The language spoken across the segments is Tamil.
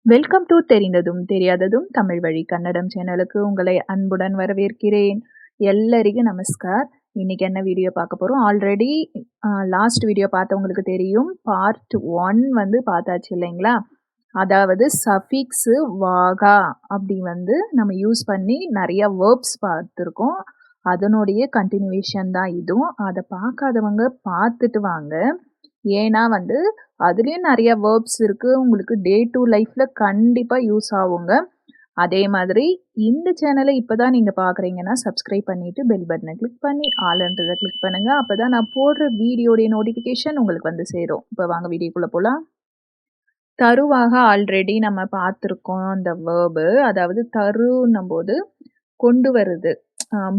வெல்கம் டு தெரிந்ததும் தெரியாததும் தமிழ் வழி கன்னடம் சேனலுக்கு உங்களை அன்புடன் வரவேற்கிறேன். எல்லாரிக்கும் நமஸ்கார். இன்னைக்கு என்ன வீடியோ பார்க்க போறோம்? ஆல்ரெடி லாஸ்ட் வீடியோ பார்த்தவங்களுக்கு தெரியும். பார்ட் 1 வந்து பார்த்தாச்சு இல்லைங்களா? அதாவது சஃபிக்ஸு வாகா அப்படி வந்து நம்ம யூஸ் பண்ணி நிறைய வேர்ப்ஸ் பார்த்துருக்கோம். அதனுடைய கன்டினியூவேஷன் தான் இதுவும். அதை பார்க்காதவங்க பார்த்துட்டு வாங்க. ஏன்னா வந்து அதுலேயும் நிறைய வேர்ப்ஸ் இருக்கு. உங்களுக்கு டே டு லைஃப்ல கண்டிப்பா யூஸ் ஆகுங்க. அதே மாதிரி இந்த சேனலை இப்பதான் நீங்க பார்க்குறீங்கன்னா, சப்ஸ்கிரைப் பண்ணிட்டு பெல் பட்டனை கிளிக் பண்ணி ஆல்ன்றதை கிளிக் பண்ணுங்க. அப்பதான் நான் போடுற வீடியோடைய நோட்டிஃபிகேஷன் உங்களுக்கு வந்து சேரும். இப்போ வாங்க வீடியோக்குள்ள போலாம். தருவாக ஆல்ரெடி நம்ம பார்த்துருக்கோம் அந்த வேர்பு. அதாவது தருன்னும்போது கொண்டு வருது.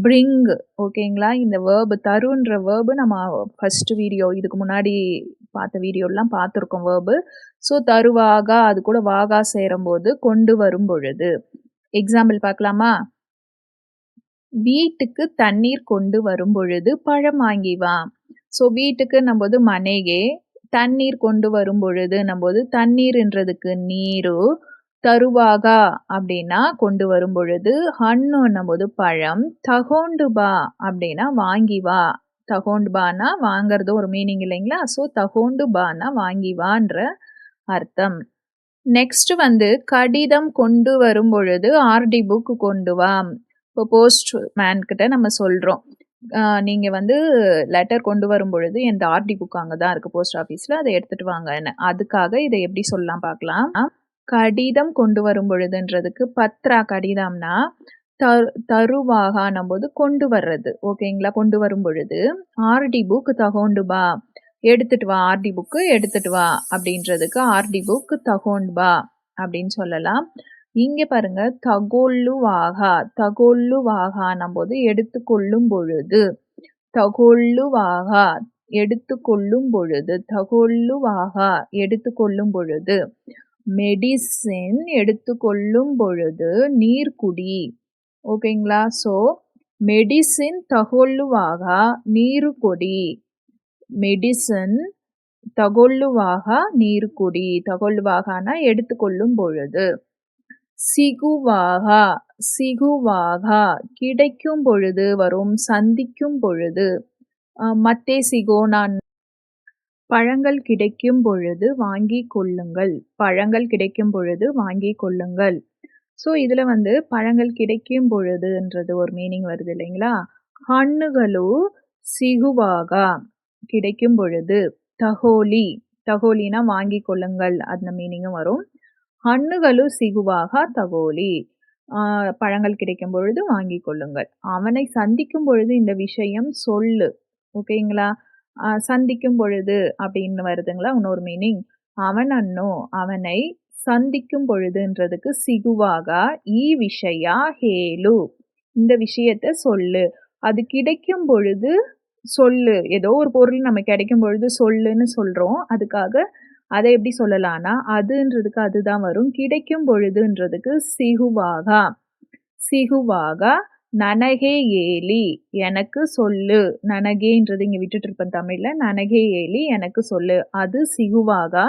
பிரிங் ஓகேங்களா? இந்த வேர்பு தருன்ற வேர்பு நம்ம ஃபர்ஸ்ட் வீடியோ இதுக்கு முன்னாடி பார்த்த வீடியோலாம் பார்த்துருக்கோம் வேர்பு. ஸோ தருவாகா அது கூட வாகா சேரும்போது கொண்டு வரும் பொழுது. எக்ஸாம்பிள் பார்க்கலாமா? வீட்டுக்கு தண்ணீர் கொண்டு வரும் பொழுது பழம் வாங்கி வா. ஸோ வீட்டுக்கு நம்போது மனைகே, தண்ணீர் கொண்டு வரும் பொழுது நம்போது தண்ணீர்ன்றதுக்கு நீரு, தருவாகா அப்படின்னா கொண்டு வரும் பொழுது, ஹண்ணுன்னும் போது பழம், தகோண்டு பா அப்படின்னா வாங்கி வா. தகோண்டு பான்னா வாங்குறது ஒரு மீனிங் இல்லைங்களா? ஸோ தகோண்டு பான்னா வாங்கி வான்ற அர்த்தம். நெக்ஸ்ட் வந்து கடிதம் கொண்டு வரும் பொழுது ஆர்டி புக் கொண்டு வா. இப்போ போஸ்ட் மேன் கிட்ட நம்ம சொல்றோம். நீங்க வந்து லெட்டர் கொண்டு வரும் பொழுது எந்த ஆர்டி புக் அங்கே தான் இருக்கு போஸ்ட் ஆஃபீஸில், அதை எடுத்துட்டு வாங்கன்னு. அதுக்காக இதை எப்படி சொல்லலாம் பார்க்கலாம். கடிதம் கொண்டு வரும் பொழுதுன்றதுக்கு பத்ரா கடிதம்னா தருவாகான்னும் போது கொண்டு வர்றது ஓகேங்களா? கொண்டு வரும் பொழுது ஆர்டி புக் தகோண்டு பா எடுத்துட்டு வா, ஆர்டி புக்கு எடுத்துட்டு வா அப்படின்றதுக்கு ஆர்டி புக் தகோண்டு பா அப்படின்னு சொல்லலாம். இங்க பாருங்க தகொல்லுவாகா, தகொல்லுவாகான்னும் போது எடுத்துக்கொள்ளும் பொழுது, தகொல்லுவாகா எடுத்துக்கொள்ளும் பொழுது, தகொல்லுவாகா எடுத்துக்கொள்ளும் பொழுது, மெடிசின் எடுத்துக்கொள்ளும் பொழுது நீர் குடி ஓகேங்களா? ஸோ மெடிசின் தகொல்லுவாகா நீரு கொடி, மெடிசன் தகொல்லுவாகா நீர் குடி, தகொல்லுவாகானா எடுத்துக்கொள்ளும் பொழுது. சிகுவாகா, சிகுவாகா கிடைக்கும் பொழுது வரும், சந்திக்கும் பொழுது. மத்தே சிகோ நான் பழங்கள் கிடைக்கும் பொழுது வாங்கி கொள்ளுங்கள், பழங்கள் கிடைக்கும் பொழுது வாங்கி கொள்ளுங்கள். ஸோ இதில் வந்து பழங்கள் கிடைக்கும் பொழுதுன்றது ஒரு மீனிங் வருது இல்லைங்களா? ஹண்ணுகளு சிகுவாகா கிடைக்கும் பொழுது, தகோலி, தகோலினா வாங்கி கொள்ளுங்கள் அந்த மீனிங்கும் வரும். ஹண்ணுகளு சிகுவாகா தகோலி, பழங்கள் கிடைக்கும் பொழுது வாங்கி கொள்ளுங்கள். அவனை சந்திக்கும் பொழுது இந்த விஷயம் சொல்லு ஓகேங்களா? சந்திக்கும் பொழுது அப்படின்னு வருதுங்களா இன்னொரு மீனிங். அவன் அண்ணோ அவனை சந்திக்கும் பொழுதுன்றதுக்கு சிகுவாகா ஈ விஷயா ஹேலு, இந்த விஷயத்த சொல்லு. அது கிடைக்கும் பொழுது சொல்லு. ஏதோ ஒரு பொருள் நம்ம கிடைக்கும் பொழுது சொல்லுன்னு சொல்றோம். அதுக்காக அதை எப்படி சொல்லலாம்னா அதுன்றதுக்கு அதுதான் வரும். கிடைக்கும் பொழுதுன்றதுக்கு சிகுவாகா, சிகுவாகா நனகே ஏலி எனக்கு சொல்லு. நனகேன்றது இங்க விட்டுட்டு இருப்பேன் தமிழ்ல. நனகே ஏலி எனக்கு சொல்லு. அது சிகுவாகா,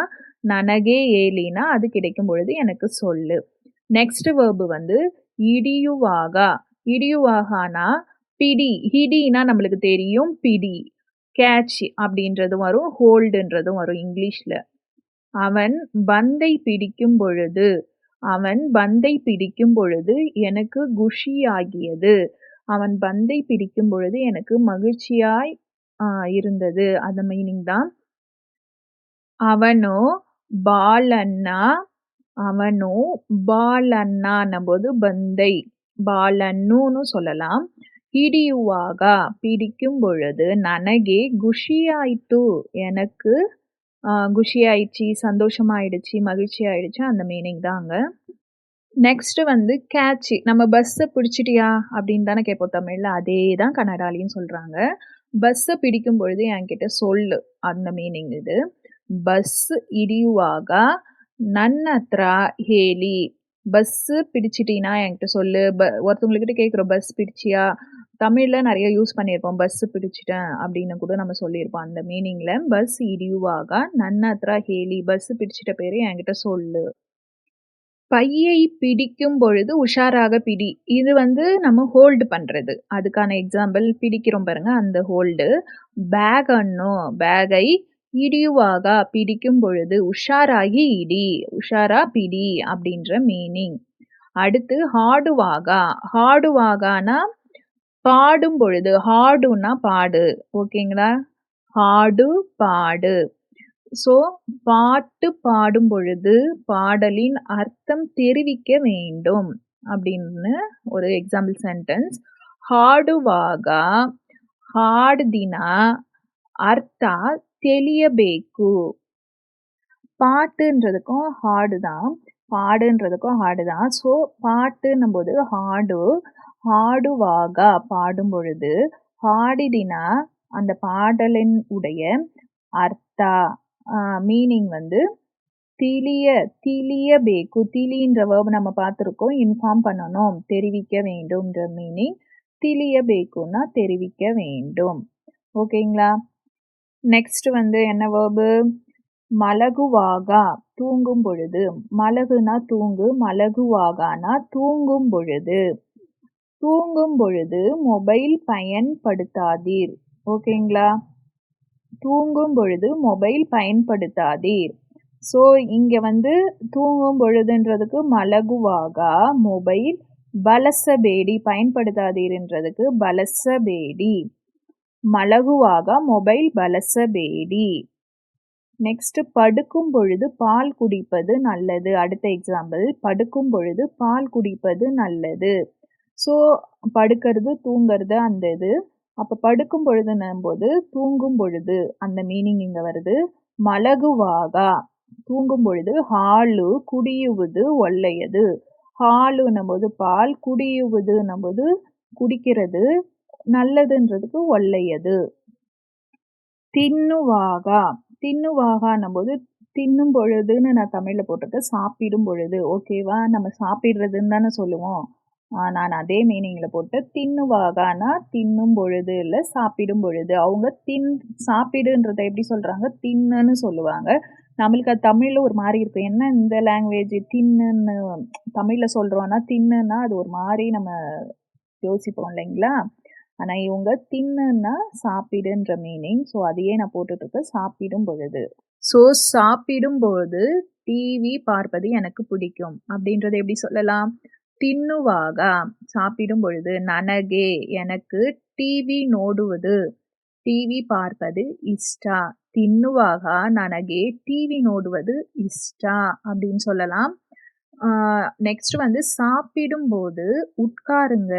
நனகே ஏலினா அது கிடைக்கும் பொழுது எனக்கு சொல்லு. நெக்ஸ்ட் வேர்பு வந்து இடியுவாகா, இடியுவாகானா பிடி, ஹிடினா நம்மளுக்கு தெரியும் பிடி, கேட்ச் அப்படின்றது வரும், ஹோல்டுன்றதும் வரும் இங்கிலீஷ்ல. அவன் பந்தை பிடிக்கும் பொழுது, அவன் பந்தை பிடிக்கும் பொழுது எனக்கு குஷியாகியது. அவன் பந்தை பிடிக்கும் பொழுது எனக்கு மகிழ்ச்சியாய் இருந்தது. அந்த மீனிங் தான். அவனோ பாலண்ணா, அவனோ பாலண்ணான்னும் போது பந்தை, பாலன்னுன்னு சொல்லலாம். ಹಿಡಿಯುವಾಗ பிடிக்கும் பொழுது ನನಗೆ குஷியாயிட்டு எனக்கு குஷி ஆயிடுச்சு, சந்தோஷமாயிடுச்சு, மகிழ்ச்சி ஆயிடுச்சு அந்த மீனிங் தாங்க. நெக்ஸ்ட் வந்து கேட்ச், நம்ம பஸ்ஸை பிடிச்சிட்டியா அப்படின்னு தானே கேட்போம் தமிழ்ல. அதே தான் கன்னடாலையும் சொல்றாங்க. பஸ்ஸை பிடிக்கும் பொழுது என்கிட்ட சொல்லு அந்த மீனிங் இது. பஸ் இடியுவாக ನನ್ನ ಹತ್ರ ಹೇಳಿ, பஸ்ஸு பிடிச்சிட்டினா என்கிட்ட சொல்லு. ஒருத்தவங்கக்கிட்ட கேட்குறோம் பஸ் பிடிச்சியா, தமிழ்ல நிறைய யூஸ் பண்ணியிருப்போம். பஸ்ஸு பிடிச்சிட்டேன் அப்படின்னு கூட நம்ம சொல்லியிருப்போம். அந்த மீனிங்ல பஸ் இடியுவாக ನನ್ನ ಹತ್ರ ಹೇಳಿ, பஸ்ஸு பிடிச்சிட்ட பேரு என்கிட்ட சொல்லு. பையை பிடிக்கும் பொழுது உஷாராக பிடி. இது வந்து நம்ம ஹோல்டு பண்றது. அதுக்கான எக்ஸாம்பிள் பிடிக்கிறோம் பாருங்க, அந்த ஹோல்டு. பேக் அன்னோ பேக்கை இடியுவாக பிடிக்கும் பொழுது உஷாராகி இடி, உஷாரா பிடி அப்படின்ற மீனிங். அடுத்து ஹாடுவாகா. ஹாடுவாகான்னா பாடும் பொழுது. ஹாடுன்னா பாடு. ஓகேங்களா? ஹாடு பாடு. ஸோ, பாட்டு பாடும் பொழுது பாடலின் அர்த்தம் தெரிவிக்க வேண்டும் அப்படின்னு ஒரு எக்ஸாம்பிள் சென்டென்ஸ். ಹಾಡುವಾಗ ಹಾಡ್ದಿನ ಅರ್ಥ ತಿಳಿಯಬೇಕು. பாட்டுன்றதுக்கும் ஹார்டு தான். பாடுன்றதுக்கும் ஹார்டு தான். ஸோ, பாட்டுன்னும்போது ஹாடு, ஹாடுவாக பாடும் பொழுது, ஹாடிதினா அந்த பாடலின் உடைய அர்த்தா மீனிங் வந்து ತಿಳಿಯಬೇಕು. ತಿಳಿன்ற வேர்ப் நம்ம பார்த்துருக்கோம். இன்ஃபார்ம் பண்ணணும், தெரிவிக்க வேண்டும்ன்ற மீனிங். ತಿಳಿಯಬೇಕುன்னா தெரிவிக்க வேண்டும். ஓகேங்களா? நெக்ஸ்ட் வந்து என்ன வேர்பு? மலகுவாகா தூங்கும் பொழுது. மலகுனா தூங்கு, மலகுவாகானா தூங்கும் பொழுது. தூங்கும் பொழுது மொபைல் பயன்படுத்தாதீர். ஓகேங்களா? தூங்கும் பொழுது மொபைல் பயன்படுத்தாதீர். ஸோ, இங்க வந்து தூங்கும் பொழுதுன்றதுக்கு மலகுவாகா, மொபைல் பலசபேடி பயன்படுத்தாதீர்ன்றதுக்கு பலசபேடி. மலகுவாக மொபைல் பலசபேடி. நெக்ஸ்ட் படுக்கும் பொழுது பால் குடிப்பது நல்லது. அடுத்த எக்ஸாம்பிள் படுக்கும் பொழுது பால் குடிப்பது நல்லது. ஸோ, படுக்கிறது தூங்கிறது அந்த இது. அப்போ படுக்கும் பொழுதுன்னும் போது தூங்கும் பொழுது அந்த மீனிங் இங்க வருது. மலகுவாகா தூங்கும் பொழுது, ಹಾಲು குடியுவது ஒல்லையது. ಹಾಲುன்னும் போது பால், குடியுவதுன்னும் போது குடிக்கிறது, நல்லதுன்றதுக்கு ஒல்லையது. தின்னுவாகா தின்னுவாகான்னும் போது தின்னும் பொழுதுன்னு நான் தமிழ்ல போட்டிருக்கேன். சாப்பிடும் பொழுது. ஓகேவா? நம்ம சாப்பிடுறதுன்னு தானே சொல்லுவோம். நான் அதே மீனிங்ல போட்டு தின்னுவாகான்னா தின்னும் பொழுது இல்ல சாப்பிடும் பொழுது. அவங்க சாப்பிடுன்றத எப்படி சொல்றாங்க? தின்னுன்னு சொல்லுவாங்க. நம்மளுக்கு அது தமிழ்ல ஒரு மாரி இருக்கும். என்ன இந்த லாங்குவேஜ் தின்னுன்னு தமிழ்ல சொல்றோம்னா, தின்னுன்னா அது ஒரு மாரி நம்ம யோசிப்போம் இல்லைங்களா? ஆனா இவங்க தின்னுன்னா சாப்பிடுன்ற மீனிங். ஸோ, அதையே நான் போட்டுட்டுருக்கேன். சாப்பிடும் பொழுது. ஸோ, சாப்பிடும்போது டிவி பார்ப்பது எனக்கு பிடிக்கும். அப்படின்றத எப்படி சொல்லலாம்? ತಿನ್ನುವಾಗ சாப்பிடும் பொழுது ನನಗೆ எனக்கு டிவி ನೋಡುವುದು டிவி பார்ப்பது இஷ்ட. ತಿನ್ನುವಾಗ ನನಗೆ டிவி ನೋಡುவது இஷ்ட அப்படின்னு சொல்லலாம். நெக்ஸ்ட் வந்து சாப்பிடும்போது உட்காருங்க.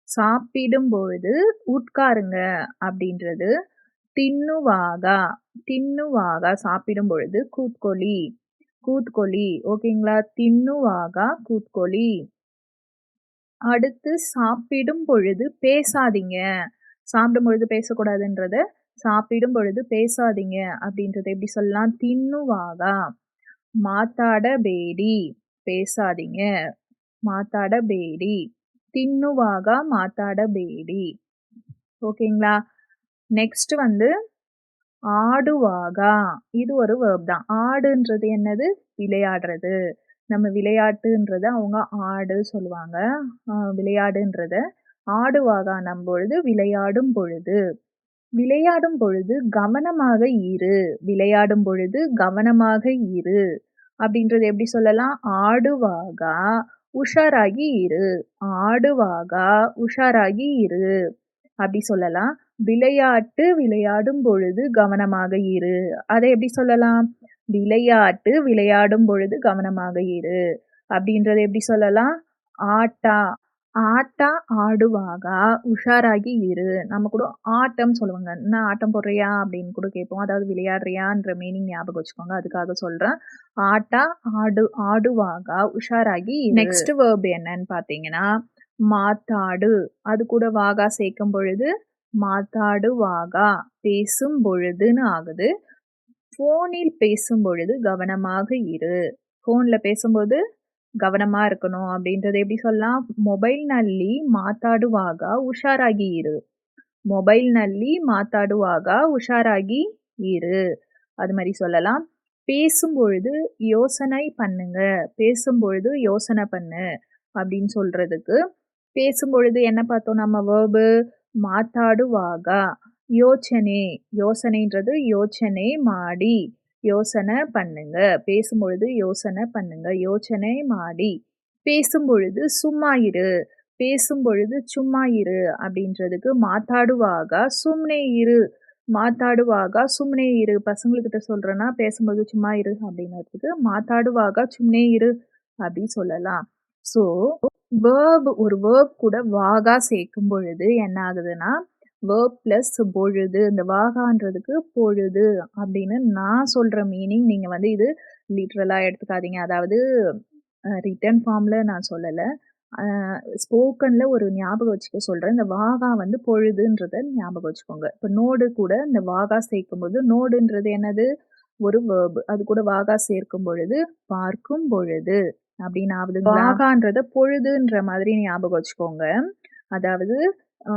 சாப்பிடும் பொழுது உட்காருங்க அப்படின்றது ತಿನ್ನುವಾಗ ತಿನ್ನುವಾಗ சாப்பிடும் பொழுது ಕೂತ್ಕೊಳ್ಳಿ ಕೂತ್ಕೊಳ್ಳಿ. ஓகேங்களா? ತಿನ್ನುವಾಗ ಕೂತ್ಕೊಳ್ಳಿ. அடுத்து சாப்பிடும் பொழுது பேசாதீங்க. சாப்பிடும் பொழுது பேசக்கூடாதுன்றத சாப்பிடும் பொழுது பேசாதீங்க அப்படின்றத எப்படி சொல்லலாம்? ತಿನ್ನುವಾಗ ಮಾತಾಡಬೇಡಿ பேசாதீங்க. ಮಾತಾಡಬೇಡಿ. ತಿನ್ನುವಾಗ ಮಾತಾಡಬೇಡಿ. ஓகேங்களா? நெக்ஸ்ட் வந்து ஆடுவாகா. இது ஒரு வேர்ப் தான். ஆடுன்றது என்னது? விளையாடுறது. நம்ம விளையாட்டுன்றத அவங்க ஆடு சொல்லுவாங்க. விளையாடுன்றத ஆடுவாகான்னும் பொழுது விளையாடும் பொழுது. விளையாடும் பொழுது கவனமாக இரு. விளையாடும் பொழுது கவனமாக இரு. அப்படின்றது எப்படி சொல்லலாம்? ஆடுவாகா உஷாராகி இரு. ஆடுவாகா உஷாராகி இரு. அப்படி சொல்லலாம். விளையாட்டு விளையாடும் பொழுது கவனமாக இரு. அதை எப்படி சொல்லலாம்? விளையாட்டு விளையாடும் பொழுது கவனமாக இரு. அப்படின்றத எப்படி சொல்லலாம்? ஆட்ட ஆட்ட ஆடுவாக உஷாராகி இரு. நம்ம கூட ஆட்டம் சொல்லுவாங்க. என்ன ஆட்டம் போடுறியா? அப்படின்னு கூட கேட்போம். அதாவது விளையாடுறியான்ற மீனிங் ஞாபகம் வச்சுக்கோங்க. அதுக்காக சொல்றேன். ஆட்ட ஆடுவாக உஷாராகி இரு. நெக்ஸ்ட் வேர்ப் என்னன்னு பார்த்தீங்கன்னா, மாத்தாடு. அது கூட வாகா சேர்க்கும் பொழுது மாத்தாடுவாகா பேசும் பொழுதுன்னு ஆகுது. ஃபோனில் பேசும் பொழுது கவனமாக இரு. ஃபோன்ல பேசும்போது கவனமா இருக்கணும் அப்படின்றத எப்படி சொல்லலாம்? ಮೊಬೈಲ್‌ನಲ್ಲಿ ಮಾತಾಡುವಾಗ ಹುಷಾರಾಗಿ ಇರು. ಮೊಬೈಲ್‌ನಲ್ಲಿ ಮಾತಾಡುವಾಗ ಹುಷಾರಾಗಿ இரு. அது மாரி சொல்லலாம். பேசும்பொழுது யோசனை பண்ணுங்க. பேசும்பொழுது யோசனை பண்ணு அப்படின்னு சொல்றதுக்கு, பேசும்பொழுது என்ன பார்த்தோம் நம்ம வெர்பு ಮಾತಾಡುವಾಗ யோசனை யோசனைன்றது யோசனை மாடி. யோசனை பண்ணுங்க. பேசும்பொழுது யோசனை பண்ணுங்க. யோசனை மாடி. பேசும்பொழுது சும்மா இரு. பேசும்பொழுது சும்மா இரு அப்படின்றதுக்கு மாத்தாடுவாக சும்னே இரு. மாத்தாடுவாக சும்னே இரு. பசங்ககிட்ட சொல்றேன்னா, பேசும்போது சும்மா இரு அப்படின்னதுக்கு மாத்தாடுவாக சும்னே இரு அப்படி சொல்லலாம். ஸோ, ஒரு வேர்ப் கூட வாகா சேர்க்கும் பொழுது என்ன ஆகுதுன்னா, வேர்ப் பிளஸ் பொழுது. இந்த வாகான்றதுக்கு பொழுது அப்படின்னு நான் சொல்ற மீனிங். நீங்க வந்து இது லிட்ரலா எடுத்துக்காதீங்க. அதாவது ரிட்டன் ஃபார்ம்ல நான் சொல்லல. அ ஸ்போக்கன்ல ஒரு ஞாபகம் வச்சுக்க சொல்றேன். இந்த வாகா வந்து பொழுதுன்றத ஞாபகம் வச்சுக்கோங்க. இப்ப நோடு கூட இந்த வாகா சேர்க்கும்போது, நோடுன்றது என்னது? ஒரு வேர்ப். அது கூட வாகா சேர்க்கும் பொழுது, பார்க்கும் பொழுது அப்படின்னு ஆகுதுங்களா? வாகான்றத பொழுதுன்ற மாதிரி ஞாபகம் வச்சுக்கோங்க. அதாவது ஆ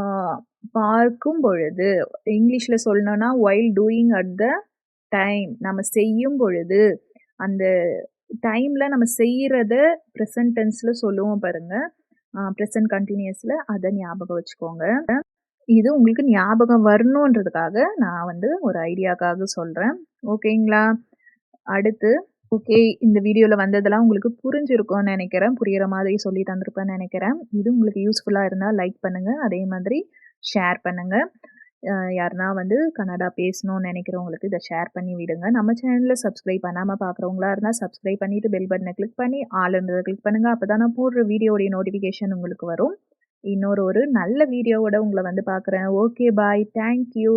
பார்க்கும் பொழுது. இங்கிலீஷ்ல சொல்லணும்னா, while doing at the time. நம்ம செய்யும் பொழுது, அந்த டைம்ல நம்ம செய்றத பிரசன்ட் டென்ஸ்ல சொல்லுவோம் பாருங்க. பிரசன்ட் கன்டினியூஸ்ல அத ஞாபகம் வச்சுக்கோங்க. இது உங்களுக்கு ஞாபகம் வரணுன்றதுக்காக நான் வந்து ஒரு ஐடியாக்காக சொல்றேன். ஓகேங்களா? அடுத்து ஓகே. இந்த வீடியோல வந்ததெல்லாம் உங்களுக்கு புரிஞ்சிருக்கும்னு நெனைக்கிறேன். புரியிற மாதிரி சொல்லி தந்திருப்பேன்னு நெனைக்கிறேன். இது உங்களுக்கு யூஸ்ஃபுல்லா இருந்தா லைக் பண்ணுங்க. அதே மாதிரி ஷேர் பண்ணுங்க. யாருனா வந்து கன்னடா பேசணும்னு நெனைக்கிறவங்களுக்கு இத ஷேர் பண்ணி விடுங்க. நம்ம சேனல்ல சப்ஸ்கிரைப் பண்ணாம பார்க்குறவங்களா இருந்தா சப்ஸ்கிரைப் பண்ணிட்டு பெல் பட்டன கிளிக் பண்ணி ஆல்ன்றத கிளிக் பண்ணுங்க. அப்பதான் நான் போடுற வீடியோடைய நோட்டிஃபிகேஷன் உங்களுக்கு வரும். இன்னொரு ஒரு நல்ல வீடியோவோட உங்கள வந்து பார்க்குறேன். Okay bye. Thank you.